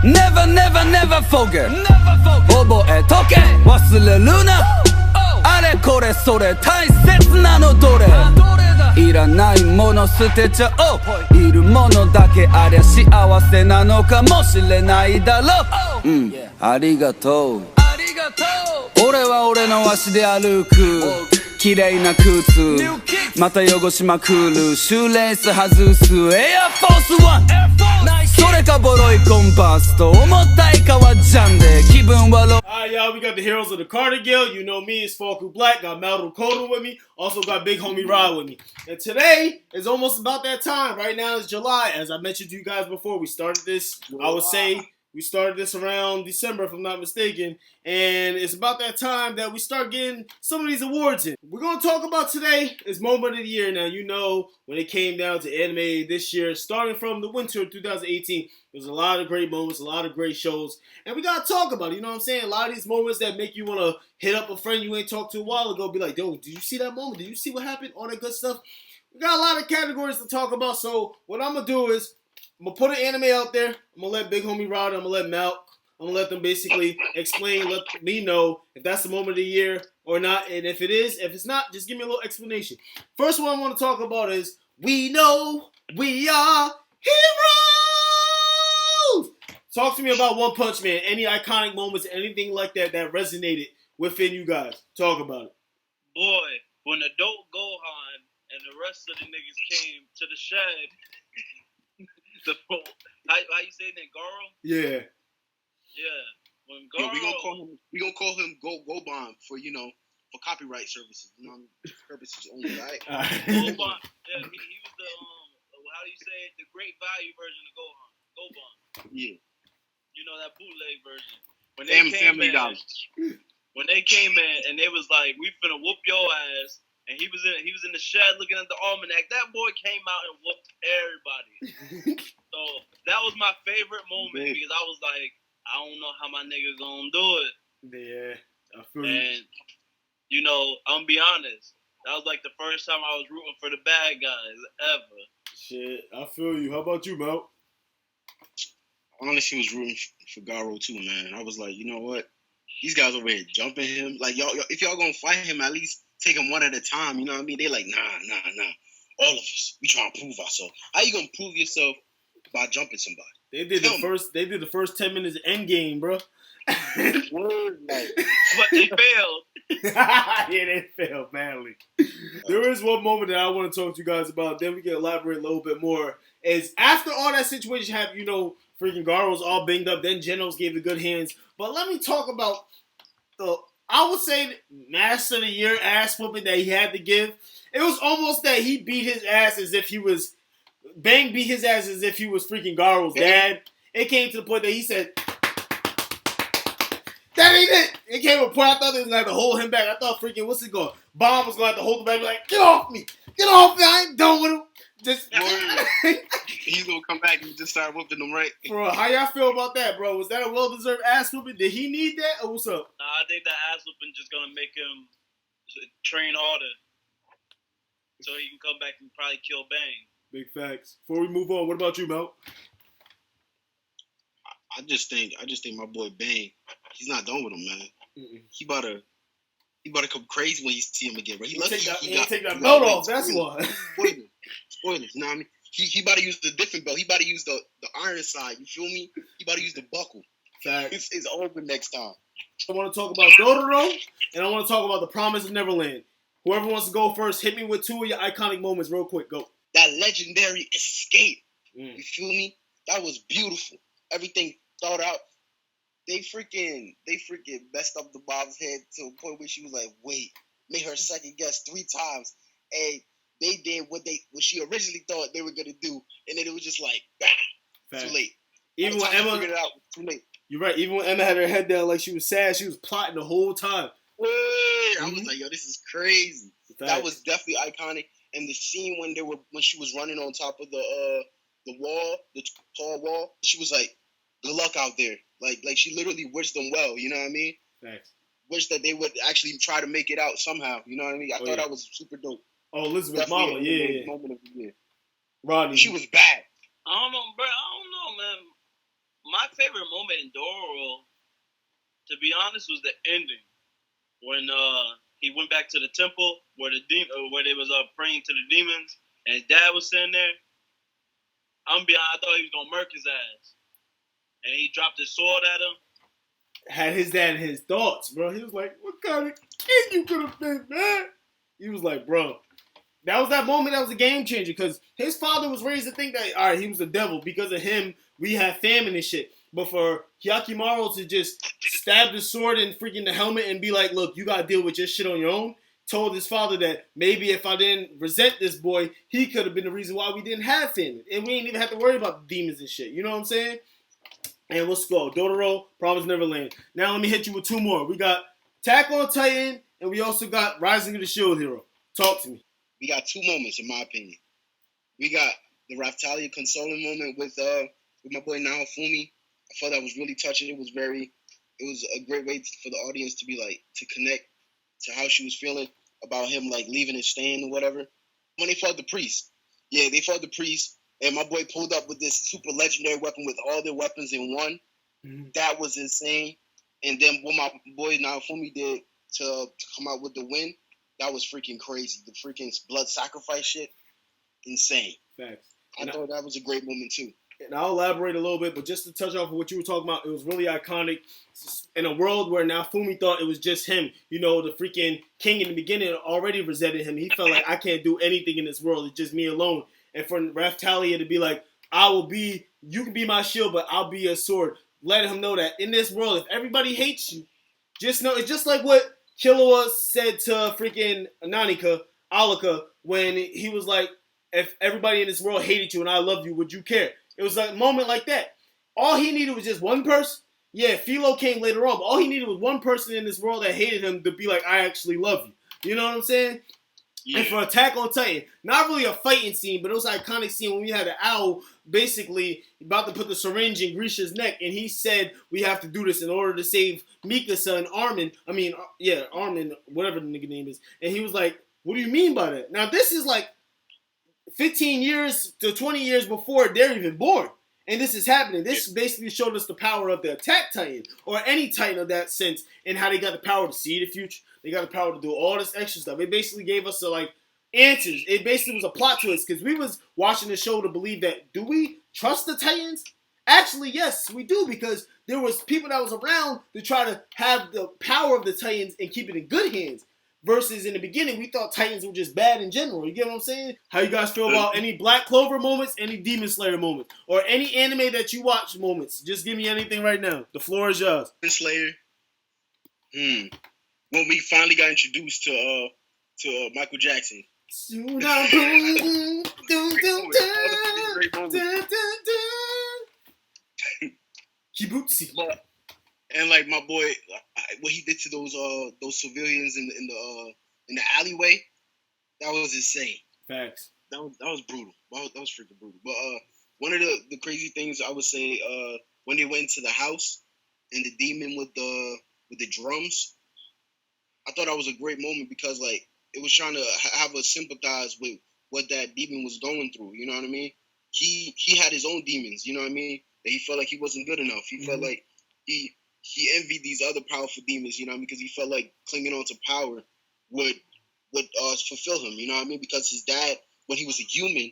Never never never forget 覚えとけ忘れるなあれこれそれ大切なのどれいらないもの捨てちゃおういるものだけありゃ幸せなのかもしれないだろうありがとう俺は俺の足で歩く綺麗な靴また汚しまくるシューレース外すエアフォースワンそれかボロいコンパスと重たい革ジャンで気分はAlright, y'all, we got the heroes of the Carter Guild. You know me, it's Falku Black. Got Maldo Coda with me. Also got Big Homie Rod with me. And today is almost about that time. Right now it's July. As I mentioned to you guys before, we started this, I would say, we started this around December, if I'm not mistaken. And it's about that time that we start getting some of these awards in. We're going to talk about today is Moment of the Year. Now, you know, when it came down to anime this year, starting from the winter of 2018, there's a lot of great moments, a lot of great shows. And we got to talk about it, you know what I'm saying? A lot of these moments that make you want to hit up a friend you ain't talked to a while ago, be like, yo, did you see that moment? Did you see what happened? All that good stuff. We got a lot of categories to talk about. So what I'm going to do is, I'm going to put an anime out there. I'm going to let Big Homie Rod, I'm going to let Malk, I'm going to let them basically explain, let me know if that's the moment of the year or not. And if it is, if it's not, just give me a little explanation. First one I want to talk about is, we know we are heroes! Talk to me about One Punch Man. Any iconic moments, anything like that that resonated within you guys. Talk about it. Boy, when adult Gohan and the rest of the niggas came to the shed, how you say that, Garo? Yeah. Yeah. When Garo, we gonna call him Goban for for copyright services, purposes only, right? Goban, yeah, he was the how do you say it? The great value version of Gohan. Yeah. You know, that bootleg version. When Family Dollars. When they came in and they was like, we finna whoop your ass. And he was in the shed looking at the almanac. That boy came out and whooped everybody. So that was my favorite moment because I was like, I don't know how my nigga gonna do it. Yeah, I feel you. And I'm gonna be honest. That was like the first time I was rooting for the bad guys ever. Shit, I feel you. How about you, Mel? Honestly, was rooting for Garo too, man. I was like, you know what? These guys over here jumping him. Like, y'all, if y'all gonna fight him, at least take him one at a time. You know what I mean? They like, nah. All of us, we trying to prove ourselves. How you gonna prove yourself by jumping somebody? They did the first 10 minutes of Endgame, bro. But they failed. Yeah, they failed badly. There is one moment that I want to talk to you guys about. Then we can elaborate a little bit more. Is after all that situation happened, freaking Garo's all banged up. Then Genos gave the good hands. But let me talk about I would say Master of the Year ass whooping that he had to give. It was almost that he beat his ass as if he was Bang beat his ass as if he was freaking Garo's dad. It came to the point that he said, that ain't it. It came to a point I thought they was going to have to hold him back. I thought freaking, what's it going? Bomb was going to have to hold him back and be like, get off me. Get off me. I ain't done with him. Just He's going to come back and just start whooping them right. Bro, how y'all feel about that, bro? Was that a well-deserved ass whooping? Did he need that or what's up? Nah, I think that ass whooping just going to make him train harder so he can come back and probably kill Bang. Big facts. Before we move on, what about you, Mel? I just think my boy Bang, he's not done with him, man. Mm-mm. He about to come crazy when you see him again, bro. He take that belt off. That's why. Spoilers. You know what I mean? He about to use the different belt. He about to use the iron side. You feel me? He about to use the buckle. Facts. It's over next time. I want to talk about Dororo, and I want to talk about The Promise of Neverland. Whoever wants to go first, hit me with two of your iconic moments real quick. Go. That legendary escape. You feel me? That was beautiful. Everything thought out. They freaking messed up the mom's head to a point where she was like, wait, made her second guess 3 times. And they did what she originally thought they were gonna do. And then it was just like, bah, too late. Even when Emma figured it out, too late. You're right. Even when Emma had her head down like she was sad, she was plotting the whole time. I was like, yo, this is crazy. That was definitely iconic. And the scene when she was running on top of the wall, the tall wall, she was like, good luck out there. Like she literally wished them well, you know what I mean? Thanks. Wish that they would actually try to make it out somehow, you know what I mean? I thought that was super dope. Oh, Elizabeth Mama, yeah. Moment of the year. Rodney. She was bad. I don't know, bro. I don't know, man. My favorite moment in Dororo, to be honest, was the ending when he went back to the temple where where they was praying to the demons, and his dad was sitting there. I thought he was gonna murk his ass, and he dropped his sword at him. Had his dad in his thoughts, bro. He was like, "What kind of kid you could have been, man?" He was like, "Bro." That was that moment that was a game changer because his father was raised to think that, all right, he was the devil. Because of him, we had famine and shit. But for Hyakimaru to just stab the sword in freaking the helmet and be like, look, you got to deal with your shit on your own, told his father that maybe if I didn't resent this boy, he could have been the reason why we didn't have famine. And we ain't even have to worry about the demons and shit. You know what I'm saying? And let's go. Dororo, Promised Neverland. Now let me hit you with two more. We got Attack on Titan, and we also got Rising of the Shield Hero. Talk to me. We got two moments, in my opinion. We got the Raftalia consoling moment with my boy Naofumi. I thought that was really touching. It was a great way for the audience to be like, to connect to how she was feeling about him, like leaving and staying or whatever. When they fought the priest, they fought the priest, and my boy pulled up with this super legendary weapon with all their weapons in one. Mm-hmm. That was insane. And then what my boy Naofumi did to come out with the win, that was freaking crazy. The freaking blood sacrifice shit, insane. Facts. I thought that was a great moment too. And I'll elaborate a little bit, but just to touch off of what you were talking about, it was really iconic. In a world where Naofumi thought it was just him, you know, the freaking king in the beginning already resented him. He felt like, I can't do anything in this world. It's just me alone. And for Raftalia to be like, you can be my shield, but I'll be your sword. Let him know that in this world, if everybody hates you, just know, it's just like what Killua said to freaking Alika, when he was like, if everybody in this world hated you and I loved you, would you care? It was a moment like that. All he needed was just one person. Yeah, Philo came later on, but all he needed was one person in this world that hated him to be like, I actually love you. You know what I'm saying? Yeah. And for Attack on Titan, not really a fighting scene, but it was an iconic scene when we had an owl basically about to put the syringe in Grisha's neck, and he said, we have to do this in order to save Mikasa and Armin, whatever the nigga name is. And he was like, what do you mean by that? Now, this is like 15 years to 20 years before they're even born. And this is happening. This basically showed us the power of the Attack Titan, or any Titan of that sense, and how they got the power to see the future. They got the power to do all this extra stuff. It basically gave us answers. It basically was a plot twist, because we was watching the show to believe that, do we trust the Titans? Actually, yes, we do, because there was people that was around to try to have the power of the Titans and keep it in good hands. Versus in the beginning, we thought Titans were just bad in general. You get what I'm saying? How you guys feel about any Black Clover moments, any Demon Slayer moments, or any anime that you watch moments? Just give me anything right now. The floor is yours. Demon Slayer. When we finally got introduced to Michael Jackson. Kibutsi. And like my boy, what he did to those civilians in the alleyway, that was insane. Facts. That was brutal. That was freaking brutal. But one of the crazy things I would say, when they went into the house and the demon with the drums, I thought that was a great moment, because like it was trying to have us sympathize with what that demon was going through. You know what I mean? He had his own demons. You know what I mean? That he felt like he wasn't good enough. He felt like he envied these other powerful demons, you know what I mean? Because he felt like clinging on to power would fulfill him, you know what I mean? Because his dad, when he was a human,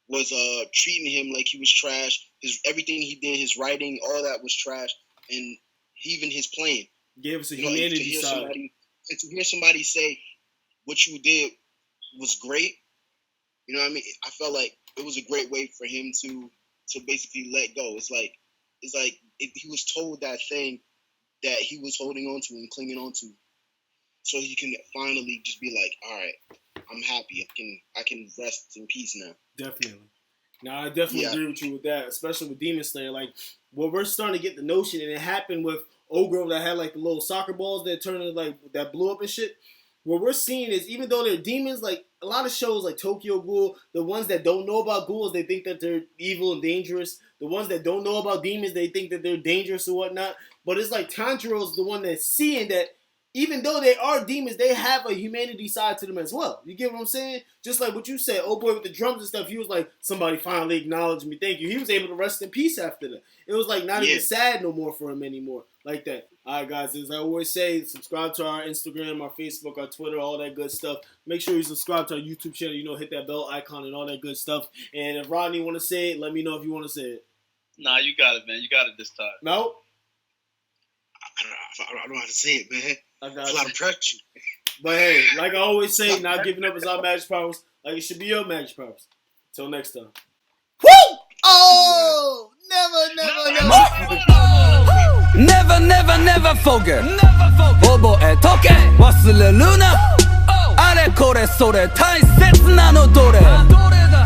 was treating him like he was trash. Everything he did, his writing, all that was trash, and even his playing. Gave us a humanity side. And to hear somebody say what you did was great, you know what I mean? I felt like it was a great way for him to basically let go. It's like he was told that thing that he was holding on to and clinging on to, so he can finally just be like, all right, I'm happy. I can rest in peace now. Definitely. Now, I definitely agree with you with that, especially with Demon Slayer. Like, we're starting to get the notion, and it happened with Ogre that had like the little soccer balls that turned into, like, that blew up and shit. What we're seeing is, even though they're demons, like a lot of shows like Tokyo Ghoul, the ones that don't know about ghouls, they think that they're evil and dangerous. The ones that don't know about demons, they think that they're dangerous or whatnot. But it's like Tanjiro's the one that's seeing that even though they are demons, they have a humanity side to them as well. You get what I'm saying? Just like what you said, old boy with the drums and stuff, he was like, somebody finally acknowledged me, thank you. He was able to rest in peace after that. It was like not even sad no more for him anymore, like that. All right, guys, as I always say, subscribe to our Instagram, our Facebook, our Twitter, all that good stuff. Make sure you subscribe to our YouTube channel, you know, hit that bell icon and all that good stuff. And if Rodney want to say it, let me know if you want to say it. Nah, you got it, man. You got it this time. No? I don't know how to say it, man. I got It's a lot of pressure. But hey, like I always say, not giving up is our magic powers. Like it should be your magic powers. Till next time. Woo! Oh! Never forget. 覚えとけ忘れるなあれこれそれ大切なのどれ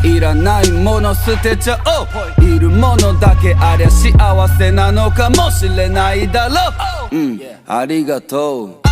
いらないもの捨てちゃおういるものだけありゃ幸せなのかもしれないだろうありがとう